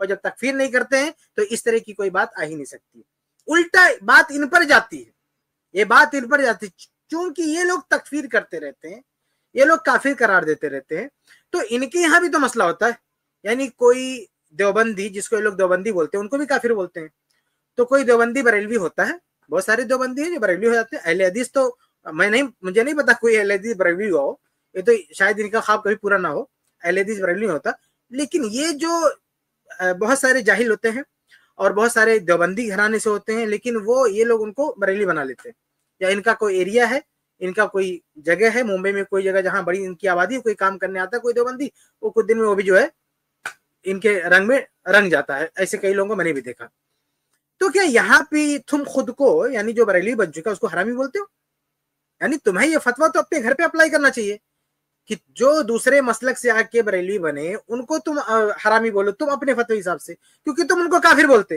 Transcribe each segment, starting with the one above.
اور جب تکفیر نہیں کرتے ہیں تو اس طرح کی کوئی بات آ ہی نہیں سکتی. الٹا بات ان پر جاتی ہے, یہ بات ان پر جاتی ہے, چونکہ یہ لوگ تکفیر کرتے رہتے ہیں, یہ لوگ کافر قرار دیتے رہتے ہیں, تو ان کے یہاں بھی تو مسئلہ ہوتا ہے. یعنی کوئی دیوبندی, جس کو یہ لوگ دیوبندی بولتے ہیں, ان کو بھی کافر بولتے ہیں. تو کوئی دیوبندی بریلوی ہوتا ہے, بہت سارے دیوبندی ہیں جو بریلوی ہو جاتے ہیں. اہل حدیث تو مجھے نہیں پتا کوئی اہل حدیث بریلوی ہو, یہ تو شاید ان کا خواب کبھی پورا نہ ہو, اہل حدیث بریلوی ہوتا. لیکن یہ جو بہت سارے جاہل ہوتے ہیں اور بہت سارے دیوبندی گھرانے سے ہوتے ہیں, لیکن وہ یہ لوگ ان کو بریلوی بنا لیتے ہیں. یا ان کا کوئی ایریا ہے, ان کا کوئی جگہ ہے ممبئی میں, کوئی جگہ جہاں بڑی ان کی آبادی, کوئی کام کرنے آتا ہے کوئی دیوبندی, وہ کچھ دن میں وہ بھی جو ہے ان کے رنگ میں رنگ جاتا ہے. ایسے کئی لوگوں کو میں نے بھی دیکھا. تو کیا یہاں پہ تم خود کو, یعنی جو بریلوی بن چکا اس کو حرامی بولتے ہو؟ یعنی تمہیں یہ فتویٰ تو اپنے گھر پہ اپلائی کرنا چاہیے کہ جو دوسرے مسلک سے آ کے بریلوی بنے ان کو تم حرامی بولو, تم اپنے فتوی حساب سے, کیونکہ تم ان کو کافر بولتے.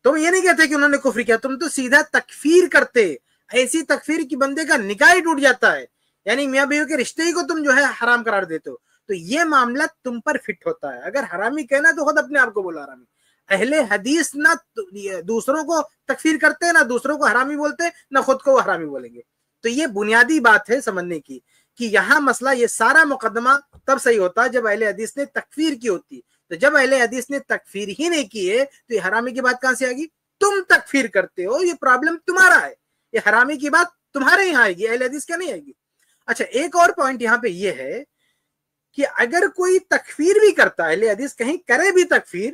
تم یہ نہیں کہتے کہ انہوں نے کفر کیا, تم تو سیدھا تکفیر کرتے. ایسی تکفیر کی بندے کا نکاح ہی ٹوٹ جاتا ہے, یعنی میاں بیوی کے رشتے ہی کو تم جو ہے حرام قرار دیتے ہو. تو یہ معاملہ تم پر فٹ ہوتا ہے. اگر حرامی کہنا تو خود اپنے آپ کو بولا حرامی. اہل حدیث نہ دوسروں کو تکفیر کرتے, نہ دوسروں کو حرامی بولتے, نہ خود کو وہ حرامی بولیں گے. تو یہ بنیادی بات ہے سمجھنے کی کہ یہاں مسئلہ, یہ سارا مقدمہ تب صحیح ہوتا جب اہل حدیث نے تکفیر کی ہوتی. تو جب اہل حدیث نے تکفیر ہی نہیں کی ہے تو یہ حرامی کی بات کہاں سے آئے گی؟ تم تکفیر کرتے ہو, یہ پرابلم تمہارا ہے. یہ حرامی کی بات تمہارے یہاں آئے گی, اہل حدیث کیا نہیں آئے گی. اچھا, ایک اور پوائنٹ یہاں پہ یہ ہے کہ اگر کوئی تکفیر بھی کرتا ہے, اہل حدیث کہیں کرے بھی تکفیر,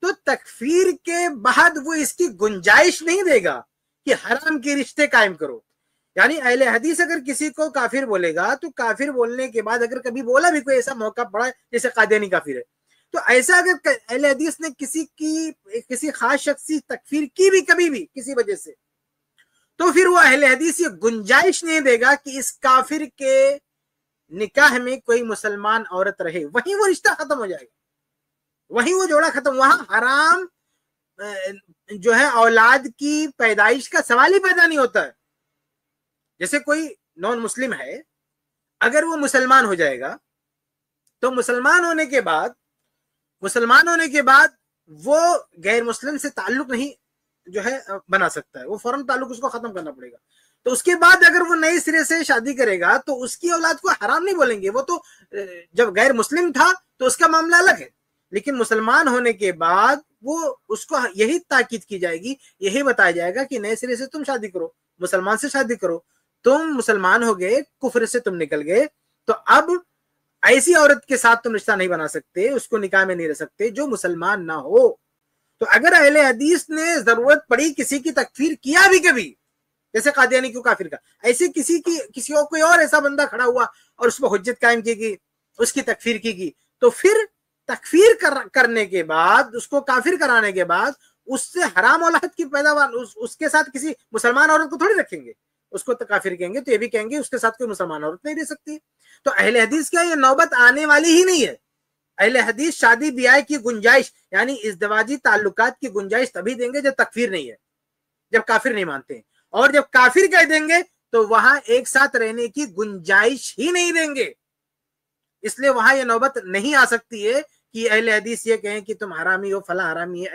تو تکفیر کے بعد وہ اس کی گنجائش نہیں دے گا کہ حرام کے رشتے قائم کرو. یعنی اہل حدیث اگر کسی کو کافر بولے گا تو کافر بولنے کے بعد اگر کبھی بولا بھی, کوئی ایسا موقع پڑا جیسے قادیانی کافر ہے, تو ایسا اگر اہل حدیث نے کسی خاص شخص کی تکفیر کی بھی کبھی بھی کسی وجہ سے, تو پھر وہ اہل حدیث یہ گنجائش نہیں دے گا کہ اس کافر کے نکاح میں کوئی مسلمان عورت رہے. وہیں وہ رشتہ ختم ہو جائے گا, وہیں وہ جوڑا ختم. وہاں حرام جو ہے اولاد کی پیدائش کا سوال ہی پیدا نہیں ہوتا ہے. جیسے کوئی نان مسلم ہے, اگر وہ مسلمان ہو جائے گا تو مسلمان ہونے کے بعد وہ غیر مسلم سے تعلق نہیں جو ہے بنا سکتا ہے, وہ فوراً تعلق اس کو ختم کرنا پڑے گا. تو اس کے بعد اگر وہ نئے سرے سے شادی کرے گا تو اس کی اولاد کو حرام نہیں بولیں گے. وہ تو جب غیر مسلم تھا تو اس کا معاملہ الگ ہے, لیکن مسلمان ہونے کے بعد وہ اس کو یہی تاکید کی جائے گی, یہی بتایا جائے گا کہ نئے سرے سے تم شادی کرو, مسلمان سے شادی کرو. تم مسلمان ہو گئے, کفر سے تم نکل گئے, تو اب ایسی عورت کے ساتھ تم رشتہ نہیں بنا سکتے, اس کو نکاح میں نہیں رہ سکتے جو مسلمان نہ ہو. تو اگر اہل حدیث نے ضرورت پڑی کسی کی تکفیر کیا بھی کبھی, جیسے قادیانی کیوں کافر کا, ایسے کسی اور کوئی اور ایسا بندہ کھڑا ہوا اور اس پر حجت قائم کی گئی, اس کی تکفیر کی گئی, تو پھر تکفیر کرنے کے بعد, اس کو کافر کرانے کے بعد اس سے حرام اولاد کی پیداوار, اس کے ساتھ کسی مسلمان عورت کو تھوڑی رکھیں گے, اس کو کافر کہیں گے. تو یہ بھی کہیں گے اس کے ساتھ کوئی مسلمان عورت نہیں رہ سکتی. تو اہل حدیث کیا یہ نوبت آنے والی ہی نہیں ہے. اہل حدیث شادی بیاہ کی گنجائش, یعنی ازدواجی تعلقات کی گنجائش تبھی دیں گے جب تکفیر نہیں ہے, جب کافر نہیں مانتے ہیں. اور جب کافر کہہ دیں گے تو وہاں ایک ساتھ رہنے کی گنجائش ہی نہیں دیں گے. اس لیے وہاں یہ نوبت نہیں آ سکتی ہے کہ اہل حدیث یہ کہیں کہ تم حرامی ہو, فلاں حرامی ہے,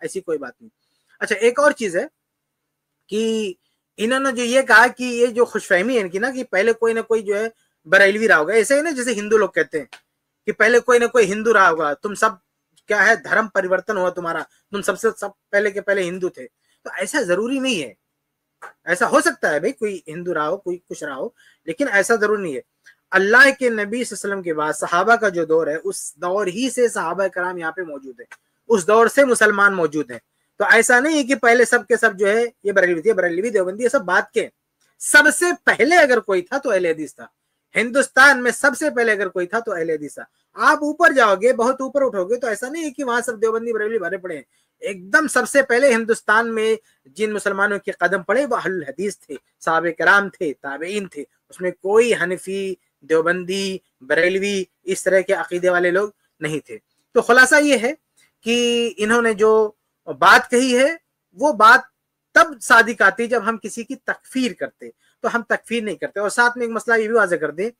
ایسی کوئی بات نہیں. اچھا, ایک اور چیز ہے کہ انہوں نے جو یہ کہا کہ یہ جو خوش فہمی ہے ان کی نا, کہ پہلے کوئی نہ کوئی جو ہے بریلوی رہا ہوگا, ایسے ہی نا جیسے ہندو لوگ کہتے ہیں کہ پہلے کوئی نہ کوئی ہندو رہا ہوگا, تم سب کیا ہے دھرم پریورتن ہوا تمہارا, تم سب پہلے کے پہلے ہندو تھے. تو ایسا ضروری نہیں ہے. ایسا ہو سکتا ہے بھائی کوئی ہندو رہا ہو, کوئی کچھ رہا ہو, لیکن ایسا ضروری نہیں ہے. اللہ کے نبی صلی اللہ علیہ وسلم کے بعد صحابہ کا جو دور ہے, اس دور ہی سے صحابہ کرام یہاں پہ موجود ہیں, اس دور سے مسلمان موجود ہیں. تو ایسا نہیں ہے کہ پہلے سب کے سب جو ہے یہ بریلوی تھے, بریلوی دیوبندی, یہ سب بات کے. سب سے پہلے اگر کوئی تھا تو اہل حدیث تھا. ہندوستان میں سب سے پہلے اگر کوئی تھا تو اہل حدیث تھا. آپ اوپر جاؤ گے, بہت اوپر اٹھو گے, تو ایسا نہیں ہے کہ وہاں سب دیوبندی بریلوی بھرے پڑے ہیں. ایک دم سب سے پہلے ہندوستان میں جن مسلمانوں کے قدم پڑے وہ اہل حدیث تھے, صحابہ کرام تھے, تابعین تھے. اس میں کوئی حنفی, دیوبندی, بریلوی اس طرح کے عقیدے والے لوگ نہیں تھے. تو خلاصہ یہ ہے کہ انہوں نے جو بات کہی ہے وہ بات تب صادق آتی جب ہم کسی کی تکفیر کرتے, تو ہم تکفیر نہیں کرتے. اور ساتھ میں ایک مسئلہ یہ بھی واضح کر دیں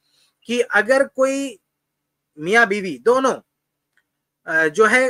کہ اگر کوئی میاں بیوی دونوں جو ہے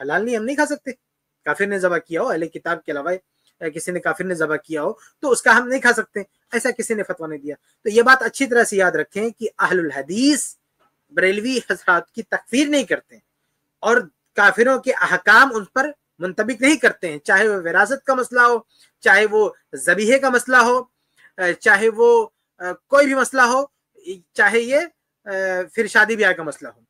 حلال نہیں, ہم نہیں کھا سکتے. کافر نے ذبح کیا ہو, اہل کتاب کے علاوہ کسی نے کافر نے ذبح کیا ہو تو اس کا ہم نہیں کھا سکتے, ایسا کسی نے فتویٰ نہیں دیا. تو یہ بات اچھی طرح سے یاد رکھیں کہ اہل الحدیث بریلوی حضرات کی تکفیر نہیں کرتے اور کافروں کے احکام ان پر منطبق نہیں کرتے ہیں, چاہے وہ وراثت کا مسئلہ ہو, چاہے وہ ذبیحے کا مسئلہ ہو, چاہے وہ کوئی بھی مسئلہ ہو, چاہے یہ پھر شادی بیاہ کا مسئلہ ہو,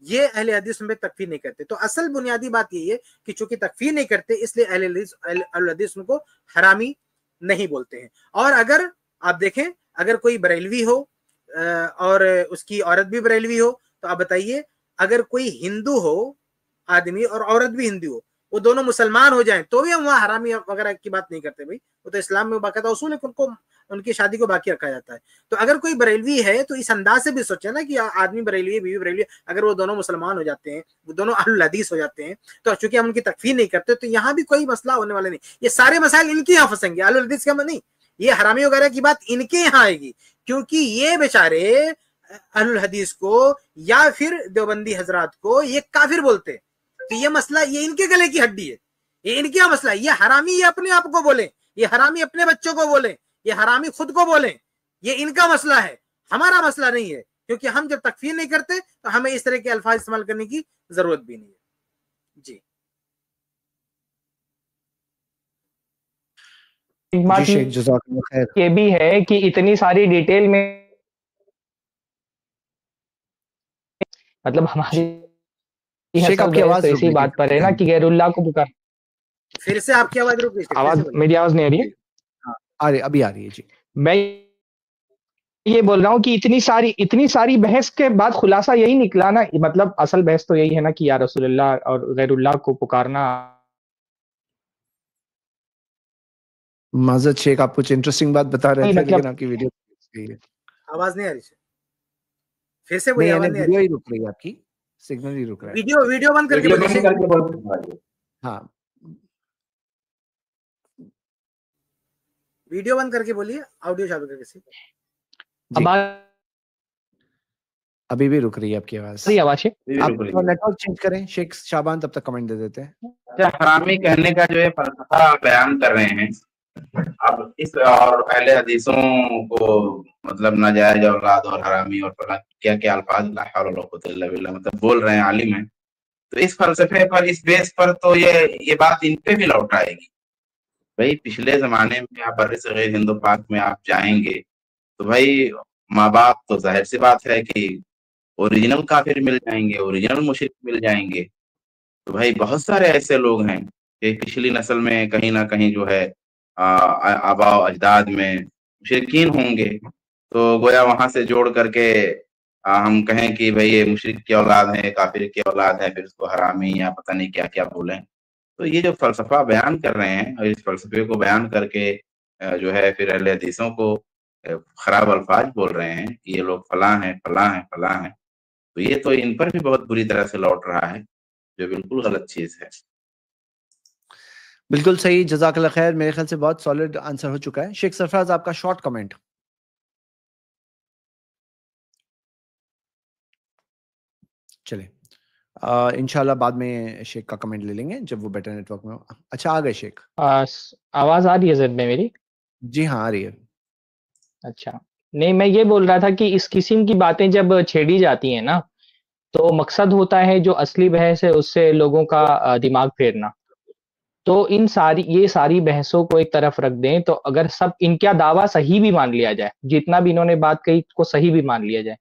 یہ اہل حدیث میں تکفیر نہیں کرتے. تو اصل بنیادی بات یہ ہے کہ چونکہ تکفیر نہیں کرتے اس لیے اہل حدیث ان کو حرامی نہیں بولتے ہیں. اور اگر آپ دیکھیں اگر کوئی بریلوی ہو اور اس کی عورت بھی بریلوی ہو تو آپ بتائیے اگر کوئی ہندو ہو آدمی اور عورت بھی ہندو ہو, وہ دونوں مسلمان ہو جائیں تو بھی ہم وہاں حرامی وغیرہ کی بات نہیں کرتے. بھائی وہ تو اسلام میں باقاعدہ اصول ہے کہ ان کی شادی کو باقی رکھا جاتا ہے. تو اگر کوئی بریلوی ہے تو اس انداز سے بھی سوچے نا کہ آدمی بریلوی بیوی بریلوی, اگر وہ دونوں مسلمان ہو جاتے ہیں, وہ دونوں اہل الحدیث ہو جاتے ہیں, تو چونکہ ہم ان کی تکفیر نہیں کرتے تو یہاں بھی کوئی مسئلہ ہونے والا نہیں. یہ سارے مسائل ان کے یہاں پھنسیں گے, اہل الحدیث کا نہیں. یہ حرامی وغیرہ کی بات ان کے یہاں آئے گی کیونکہ یہ بیچارے اہل الحدیث کو یا پھر دیوبندی حضرات کو یہ کافر بولتے کہ یہ مسئلہ یہ ان کے گلے کی ہڈی ہے, یہ ان کا مسئلہ ہے. یہ حرامی یہ اپنے آپ کو بولیں, یہ حرامی اپنے بچوں کو بولیں, یہ حرامی خود کو بولیں, یہ ان کا مسئلہ ہے, ہمارا مسئلہ نہیں ہے. کیونکہ ہم جب تکفیر نہیں کرتے تو ہمیں اس طرح کے الفاظ استعمال کرنے کی ضرورت بھی نہیں ہے. جی ایک بات یہ بھی ہے کہ اتنی ساری ڈیٹیل میں مطلب ہماری ایسی بات پر ہے نا کہ غیر اللہ کو پکار. پھر سے آپ کی آواز رک گئی, میری آواز نہیں آ رہی ہے؟ ابھی آ رہی ہے جی. میں یہ بول رہا ہوں کہ اتنی ساری بحث کے بعد خلاصہ یہی نکلا نا, مطلب اصل بحث تو یہی ہے نا کہ یا رسول اللہ اور غیر اللہ کو پکارنا. معذرت شیخ, آپ کچھ انٹرسٹنگ بات بتا رہے تھے لیکن آپ کی ویڈیو آواز نہیں آ رہی. پھر سے وہی آواز نہیں آ رہی, ویڈیو ہی رک رہی ہے, آپ کی سگنل ہی رک رہا ہے. ویڈیو بند کر کے ہاں ویڈیو بند کر کے بولیے, آڈیو چالو کر کے. ابھی بھی رک رہی ہے آپ کی آواز. آپ نیٹ ورک چینج کریں شیخ شعبان, تب تک کمنٹ دے دیتے ہیں. حرامی کہنے کا جو ہے فلسفہ بیان کر رہے ہیں اب اس, اور اہل حدیثوں کو مطلب ناجائز اولاد اور حرامی اور کیا کیا الفاظ لا حول ولا قوت الا باللہ مطلب بول رہے ہیں, عالم ہیں. تو اس فلسفے پر, اس بیس پر تو یہ بات ان پہ بھی لوٹ آئے گی. بھائی پچھلے زمانے میں آپ بر صغیر ہند و پاک میں آپ جائیں گے تو بھائی ماں باپ تو ظاہر سی بات ہے کہ اوریجنل کافر مل جائیں گے, اوریجنل مشرک مل جائیں گے. تو بھائی بہت سارے ایسے لوگ ہیں کہ پچھلی نسل میں کہیں نہ کہیں جو ہے آباء و اجداد میں مشرکین ہوں گے. تو گویا وہاں سے جوڑ کر کے ہم کہیں کہ بھئی یہ مشرک کی اولاد ہے, کافر کی اولاد ہے, پھر اس کو حرامی یا پتہ نہیں کیا کیا بولیں. تو یہ جو فلسفہ بیان کر رہے ہیں اور اس فلسفے کو بیان کر کے جو ہے پھر اہل حدیثوں کو خراب الفاظ بول رہے ہیں کہ یہ لوگ فلاں ہیں فلاں ہیں فلاں ہیں. تو یہ تو ان پر بھی بہت بری طرح سے لوٹ رہا ہے, جو بالکل غلط چیز ہے. بالکل صحیح, جزاک اللہ خیر. میرے خیال سے بہت سالڈ آنسر ہو چکا ہے. شیخ سرفراز آپ کا شارٹ کمنٹ. چلے انشاءاللہ بعد میں شیخ کا کمنٹ لے لیں گے جب وہ بیٹر نیٹ ورک میں ہو. اچھا آ گئے شیخ, آواز آ رہی ہے زد میں میری؟ جی ہاں آ رہی ہے. اچھا نہیں, میں یہ بول رہا تھا کہ اس قسم کی باتیں جب چھیڑی جاتی ہیں نا تو مقصد ہوتا ہے جو اصلی بحث ہے اس سے لوگوں کا دماغ پھیرنا. تو یہ ساری بحثوں کو ایک طرف رکھ دیں تو اگر سب ان کا دعویٰ صحیح بھی مان لیا جائے, جتنا بھی انہوں نے بات کہی کو صحیح بھی مان لیا جائے,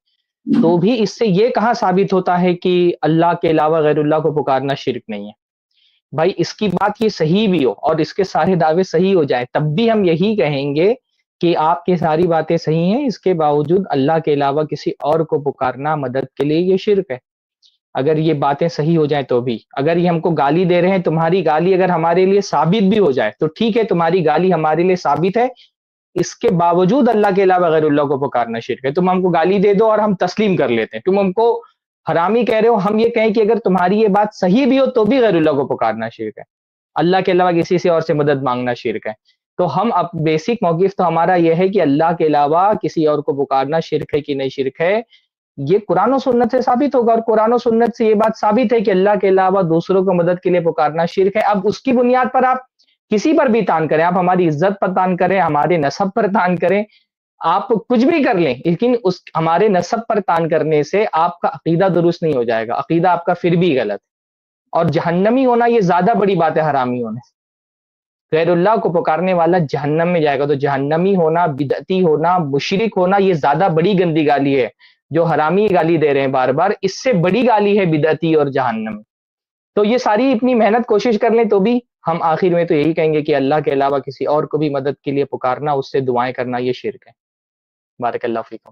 تو بھی اس سے یہ کہاں ثابت ہوتا ہے کہ اللہ کے علاوہ غیر اللہ کو پکارنا شرک نہیں ہے. بھائی اس کی بات یہ صحیح بھی ہو اور اس کے سارے دعوے صحیح ہو جائے تب بھی ہم یہی کہیں گے کہ آپ کی ساری باتیں صحیح ہیں, اس کے باوجود اللہ کے علاوہ کسی اور کو پکارنا مدد کے لیے یہ شرک ہے. اگر یہ باتیں صحیح ہو جائیں تو بھی, اگر یہ ہم کو گالی دے رہے ہیں, تمہاری گالی اگر ہمارے لیے ثابت بھی ہو جائے تو ٹھیک ہے, تمہاری گالی ہمارے لیے ثابت ہے, اس کے باوجود اللہ کے علاوہ غیر اللہ کو پکارنا شرک ہے. تم ہم کو گالی دے دو اور ہم تسلیم کر لیتے ہیں, تم ہم کو حرامی کہہ رہے ہو, ہم یہ کہیں کہ اگر تمہاری یہ بات صحیح بھی ہو تو بھی غیر اللہ کو پکارنا شرک ہے, اللہ کے علاوہ کسی سے اور سے مدد مانگنا شرک ہے. تو ہم اب بیسک موقف تو ہمارا یہ ہے کہ اللہ کے علاوہ کسی اور کو پکارنا شرک ہے کہ نہیں شرک ہے, یہ قرآن و سنت سے ثابت ہوگا، اور قرآن و سنت سے یہ بات ثابت ہے کہ اللہ کے علاوہ دوسروں کو مدد کے لیے پکارنا شرک ہے۔ اب اس کی بنیاد پر آپ کسی پر بھی تان کریں، آپ ہماری عزت پر تان کریں، ہمارے نسب پر تان کریں، آپ کچھ بھی کر لیں، لیکن اس ہمارے نسب پر تان کرنے سے آپ کا عقیدہ درست نہیں ہو جائے گا، عقیدہ آپ کا پھر بھی غلط ہے، اور جہنمی ہونا یہ زیادہ بڑی بات ہے حرامی ہونے سے۔ غیر اللہ کو پکارنے والا جہنم میں جائے گا، تو جہنمی ہونا، بدعتی ہونا، مشرک ہونا یہ زیادہ بڑی گندی گالی ہے جو حرامی گالی دے رہے ہیں بار بار، اس سے بڑی گالی ہے بدعتی اور جہنم۔ تو یہ ساری اتنی محنت کوشش کر لیں تو بھی ہم آخر میں تو یہی کہیں گے کہ اللہ کے علاوہ کسی اور کو بھی مدد کے لیے پکارنا، اس سے دعائیں کرنا یہ شرک ہے۔ بارک اللہ فیکم۔